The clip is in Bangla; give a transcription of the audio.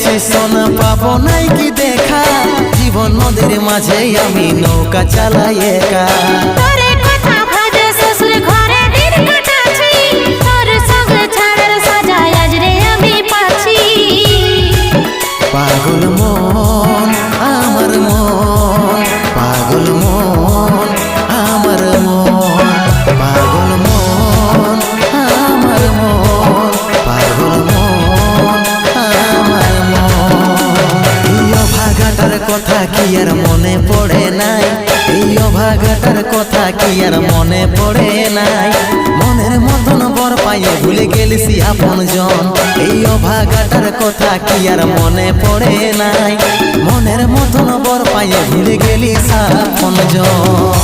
আছি সোনা পাবো নাই কি দেখা, জীবন নদীর মাঝে আমি নৌকা চালাই একা। তোরে কথা ভাবে শ্বশুর ঘরে দিন কাটাছি, তোর সঙ্গে ছাড়ার সাজায় আজ রে আমি পাচ্ছি। পাগল মন আমার মন, পাগল মন আমার মন, পাগল মন আমার মন, পাগল মন আমার মন। এই অভাগাটার কথা কি আর মনে পড়ে নাই, এই অভাগাটার কথা কি আর মনে পড়ে নাই। মনের মতন বর পাইয়ে ভুলে গেলিস আপন জন, এই অভাগাটার কথা কি আর মনে পড়ে নাই। মনের মতন বর পাইয়ে ভুলে গেলিস আপন জন।